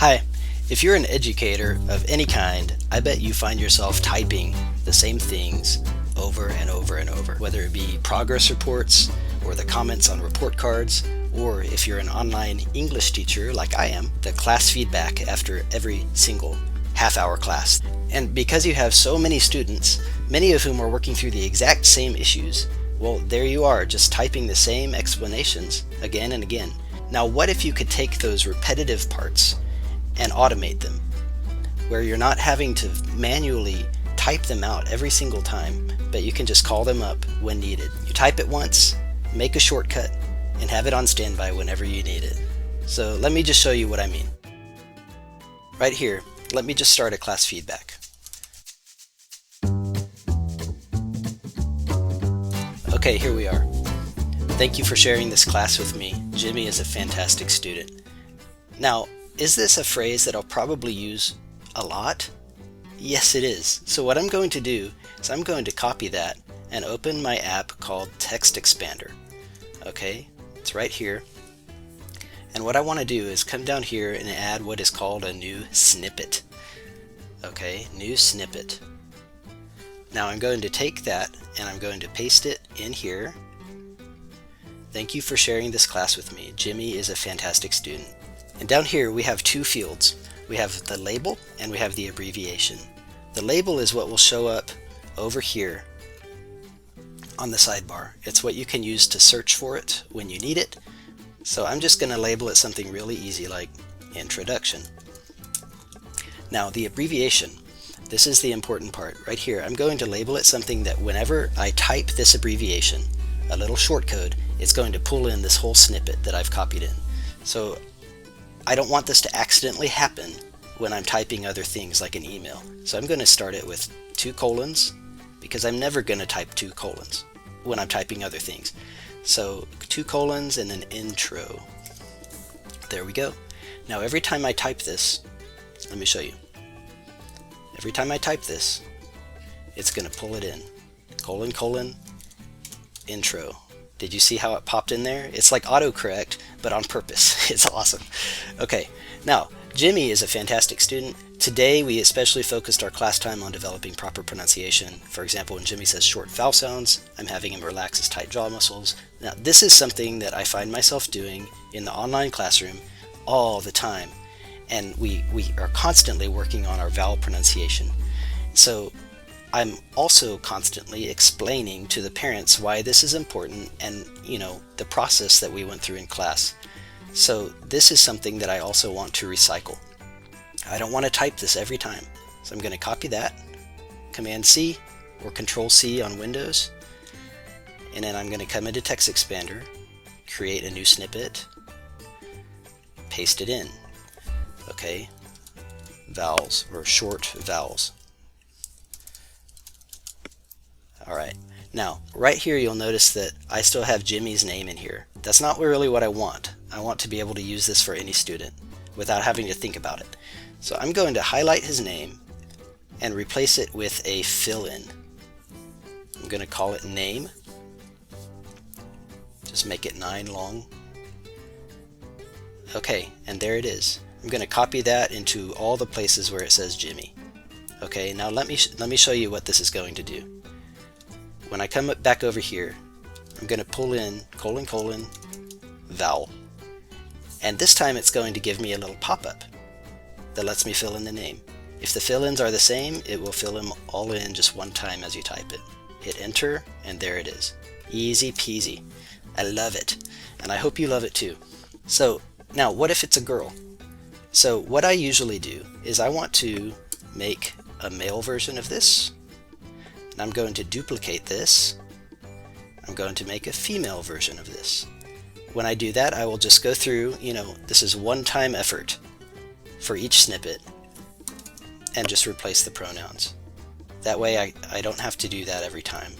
Hi, if you're an educator of any kind, I bet you find yourself typing the same things over and over and over, whether it be progress reports or the comments on report cards, or if you're an online English teacher like I am, the class feedback after every single half-hour class. And because you have so many students, many of whom are working through the exact same issues, well, there you are, just typing the same explanations again and again. Now, what if you could take those repetitive parts and automate them, where you're not having to manually type them out every single time, but you can just call them up when needed. You type it once, make a shortcut, and have it on standby whenever you need it. So let me just show you what I mean. Right here, let me just start a class feedback. Okay, here we are. Thank you for sharing this class with me. Jimmy is a fantastic student. Now, is this a phrase that I'll probably use a lot? Yes, it is. So what I'm going to do is I'm going to copy that and open my app called TextExpander. Okay, it's right here. And what I want to do is come down here and add what is called a new snippet. Okay, new snippet. Now I'm going to take that and I'm going to paste it in here. Thank you for sharing this class with me. Jimmy is a fantastic student. And down here we have two fields. We have the label and we have the abbreviation. The label is what will show up over here on the sidebar. It's what you can use to search for it when you need it. So I'm just going to label it something really easy like introduction. Now the abbreviation, this is the important part right here. I'm going to label it something that whenever I type this abbreviation, a little shortcode, it's going to pull in this whole snippet that I've copied in. So I don't want this to accidentally happen when I'm typing other things like an email. So I'm going to start it with 2 colons because I'm never going to type 2 colons when I'm typing other things. So 2 colons and an intro. There we go. Now every time I type this, let me show you. Every time I type this, it's going to pull it in. Colon, colon, intro. Did you see how it popped in there? It's like autocorrect, but on purpose. It's awesome. Okay, now Jimmy is a fantastic student. Today we especially focused our class time on developing proper pronunciation. For example, when Jimmy says short vowel sounds, I'm having him relax his tight jaw muscles. Now this is something that I find myself doing in the online classroom all the time. And we are constantly working on our vowel pronunciation. So I'm also constantly explaining to the parents why this is important and, the process that we went through in class. So this is something that I also want to recycle. I don't want to type this every time. So I'm going to copy that, Command C or Control C on Windows, and then I'm going to come into TextExpander, create a new snippet, paste it in. Okay, vowels or short vowels. Alright, now right here you'll notice that I still have Jimmy's name in here. That's not really what I want. I want to be able to use this for any student without having to think about it. So I'm going to highlight his name and replace it with a fill-in. I'm going to call it name. Just make it 9 long. Okay, and there it is. I'm going to copy that into all the places where it says Jimmy. Okay, now let me show you what this is going to do. When I come back over here, I'm going to pull in colon, colon, vowel. And this time it's going to give me a little pop-up that lets me fill in the name. If the fill-ins are the same, it will fill them all in just one time as you type it. Hit enter, and there it is. Easy peasy. I love it. And I hope you love it too. So now what if it's a girl? So what I usually do is I want to make a male version of this. And I'm going to duplicate this. I'm going to make a female version of this. When I do that, I will just go through, this is one-time effort for each snippet and just replace the pronouns. That way I don't have to do that every time.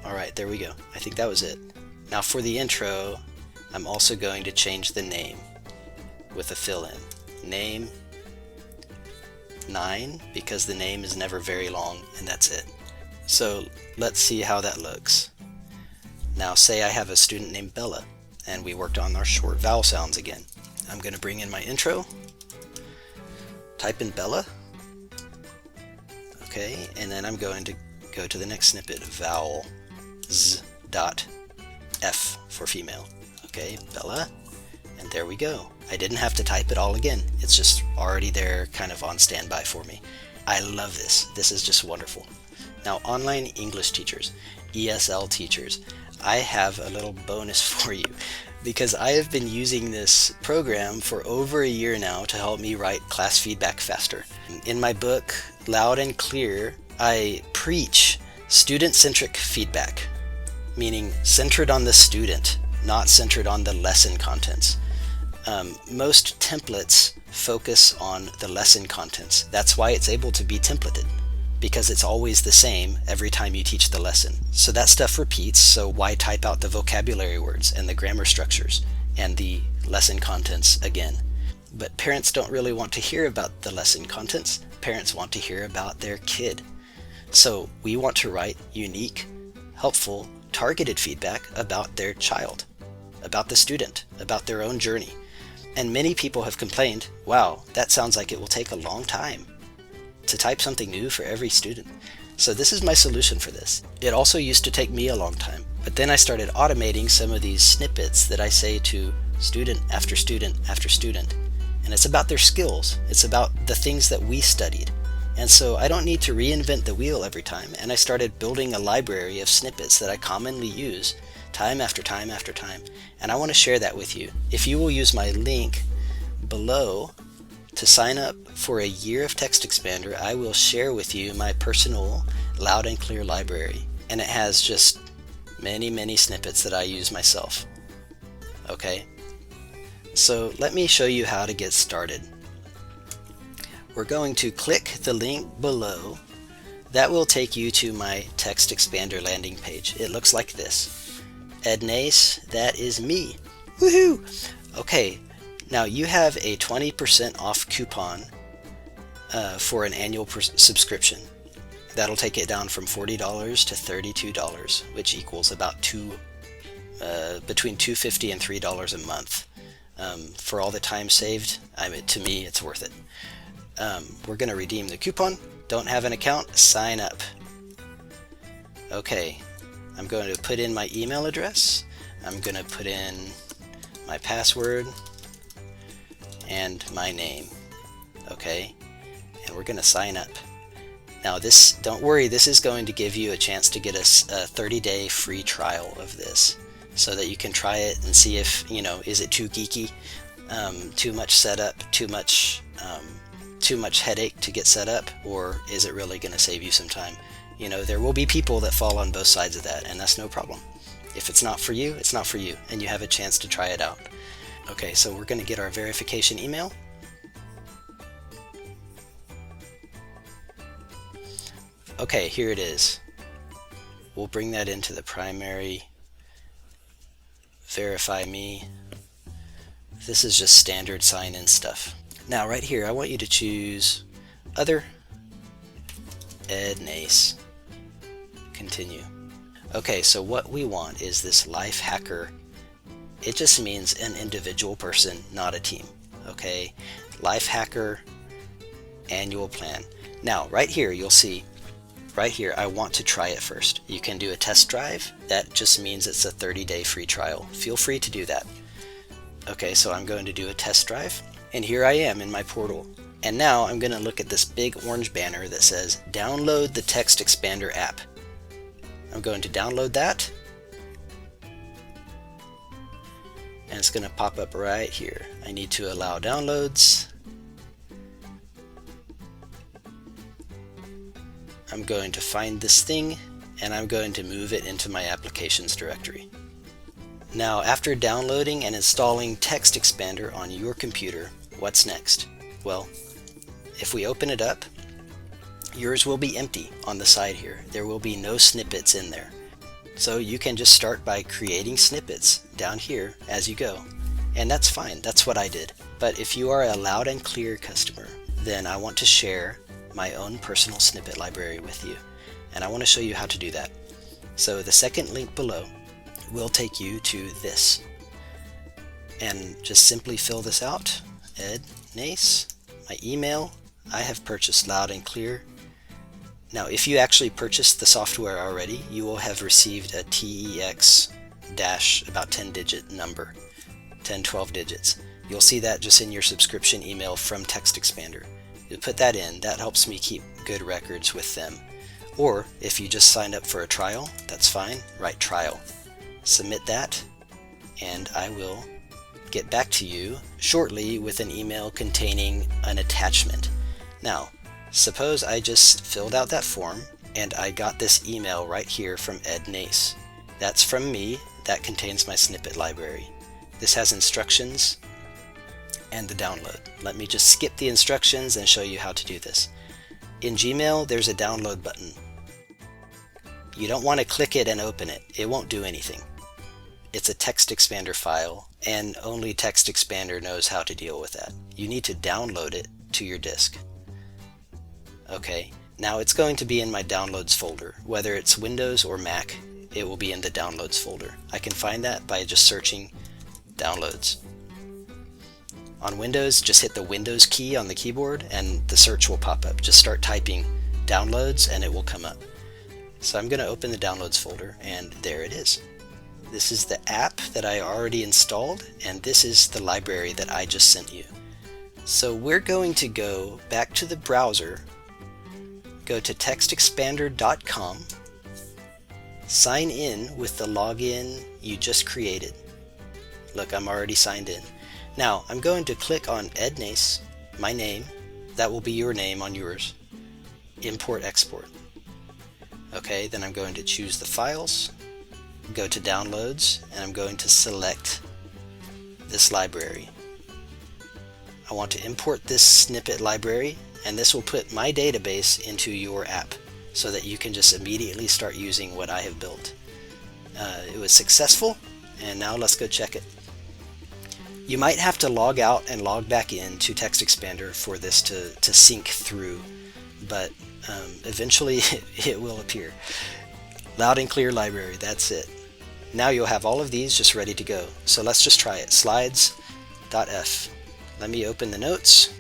Alright, there we go. I think that was it. Now for the intro, I'm also going to change the name with a fill-in. Name 9, because the name is never very long, and that's it. So let's see how that looks. Now say I have a student named Bella, and we worked on our short vowel sounds again. I'm going to bring in my intro, type in Bella, okay, and then I'm going to go to the next snippet, vowel z dot f for female, okay, Bella, and there we go. I didn't have to type it all again. It's just already there, kind of on standby for me. I love this. This is just wonderful. Now, online English teachers, ESL teachers, I have a little bonus for you because I have been using this program for over a year now to help me write class feedback faster. In my book, Loud and Clear, I preach student-centric feedback, meaning centered on the student, not centered on the lesson contents. Most templates focus on the lesson contents. That's why it's able to be templated, because it's always the same every time you teach the lesson. So that stuff repeats, so why type out the vocabulary words and the grammar structures and the lesson contents again? But parents don't really want to hear about the lesson contents. Parents want to hear about their kid. So we want to write unique, helpful, targeted feedback about their child, about the student, about their own journey. And many people have complained, wow, that sounds like it will take a long time to type something new for every student. So this is my solution for this. It also used to take me a long time, but then I started automating some of these snippets that I say to student after student after student. And it's about their skills. It's about the things that we studied. And so I don't need to reinvent the wheel every time. And I started building a library of snippets that I commonly use time after time after time. And I want to share that with you. If you will use my link below to sign up for a year of TextExpander, I will share with you my personal Loud and Clear library. And it has just many, many snippets that I use myself. Okay? So let me show you how to get started. We're going to click the link below. That will take you to my TextExpander landing page. It looks like this. Ed Nace, that is me. Woohoo! Okay, now you have a 20% off coupon for an annual subscription. That'll take it down from $40 to $32, which equals about between $2.50 and $3 a month. For all the time saved, to me, it's worth it. We're going to redeem the coupon. Don't have an account? Sign up. Okay, I'm going to put in my email address. I'm going to put in my password and my name. Okay, and we're going to sign up. Now this, don't worry, this is going to give you a chance to get a 30-day free trial of this so that you can try it and see if, is it too geeky, too much setup, too much headache to get set up, or is it really going to save you some time? There will be people that fall on both sides of that, and that's no problem. If it's not for you, it's not for you, and you have a chance to try it out. Okay, so we're going to get our verification email. Okay, here it is. We'll bring that into the primary. Verify me. This is just standard sign-in stuff. Now right here, I want you to choose Other, Ed Nace, Continue. Okay, so what we want is this life hacker. It just means an individual person, not a team. Okay, life hacker, annual plan. Now right here, you'll see, right here, I want to try it first. You can do a test drive. That just means it's a 30-day free trial. Feel free to do that. Okay, so I'm going to do a test drive. And here I am in my portal. And now I'm going to look at this big orange banner that says, download the TextExpander app. I'm going to download that. And it's going to pop up right here. I need to allow downloads. I'm going to find this thing, and I'm going to move it into my applications directory. Now, after downloading and installing TextExpander on your computer, what's next? Well, if we open it up, yours will be empty on the side here. There will be no snippets in there. So you can just start by creating snippets down here as you go. And that's fine, that's what I did. But if you are a Loud and Clear customer, then I want to share my own personal snippet library with you. And I want to show you how to do that. So the second link below will take you to this. and just simply fill this out. Ed Nace, my email. I have purchased Loud and Clear. Now, if you actually purchased the software already, you will have received a TEX dash about 10-digit number, 10-12 digits. You'll see that just in your subscription email from TextExpander. You put that in. That helps me keep good records with them. Or if you just signed up for a trial, that's fine. Write trial. Submit that, and I will get back to you shortly with an email containing an attachment. Now, suppose I just filled out that form and I got this email right here from Ed Nace. That's from me. That contains my snippet library. This has instructions and the download. Let me just skip the instructions and show you how to do this. In Gmail, there's a download button. You don't want to click it and open it. It won't do anything. It's a TextExpander file, and only TextExpander knows how to deal with that. You need to download it to your disk. Okay, now it's going to be in my Downloads folder. Whether it's Windows or Mac, it will be in the Downloads folder. I can find that by just searching Downloads. On Windows, just hit the Windows key on the keyboard and the search will pop up. Just start typing Downloads and it will come up. So I'm going to open the Downloads folder, and there it is. This is the app that I already installed, and this is the library that I just sent you. So we're going to go back to the browser, go to textexpander.com, sign in with the login you just created. Look, I'm already signed in. Now I'm going to click on Ed Nace, my name, that will be your name on yours, import export. Okay, then I'm going to choose the files, go to downloads, and I'm going to select this library. I want to import this snippet library, and this will put my database into your app so that you can just immediately start using what I have built. It was successful, and now let's go check it. You might have to log out and log back in to TextExpander for this to sync through, but eventually it will appear. Loud and Clear library, that's it. Now you'll have all of these just ready to go. So let's just try it. Slides.f. Let me open the notes.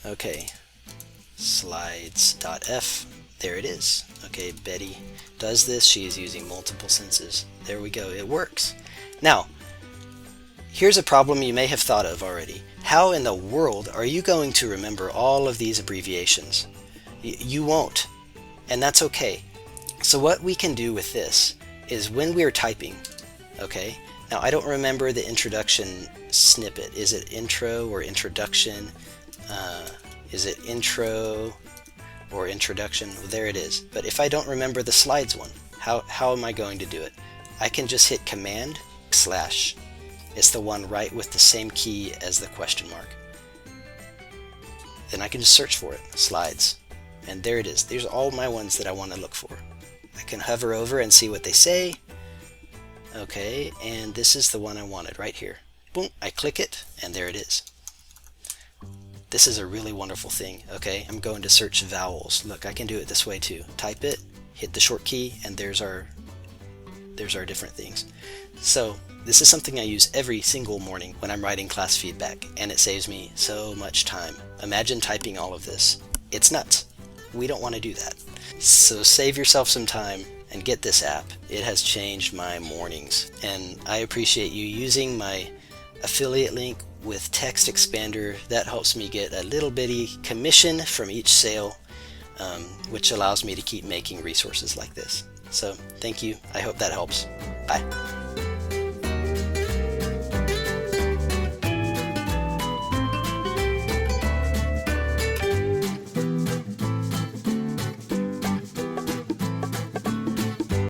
Okay, slides.f. There it is. Okay, Betty does this. She is using multiple senses. There we go. It works. Now, here's a problem you may have thought of already. How in the world are you going to remember all of these abbreviations? You won't, and that's okay. So what we can do with this is when we're typing, okay, now I don't remember the introduction snippet. Is it intro or introduction? Is it intro or introduction? Well, there it is. But if I don't remember the slides one, how am I going to do it? I can just hit Command/. It's the one right with the same key as the question mark. Then I can just search for it, slides, and there it is. These are all my ones that I want to look for. I can hover over and see what they say. Okay, and this is the one I wanted right here. Boom, I click it, and there it is. This is a really wonderful thing. Okay, I'm going to search vowels. Look, I can do it this way too. Type it, hit the short key, and there's our different things. So this is something I use every single morning when I'm writing class feedback, and it saves me so much time. Imagine typing all of this. It's nuts. We don't want to do that. So save yourself some time and get this app. It has changed my mornings, and I appreciate you using my affiliate link with TextExpander. That helps me get a little bitty commission from each sale, which allows me to keep making resources like this. So thank you. I hope that helps. Bye.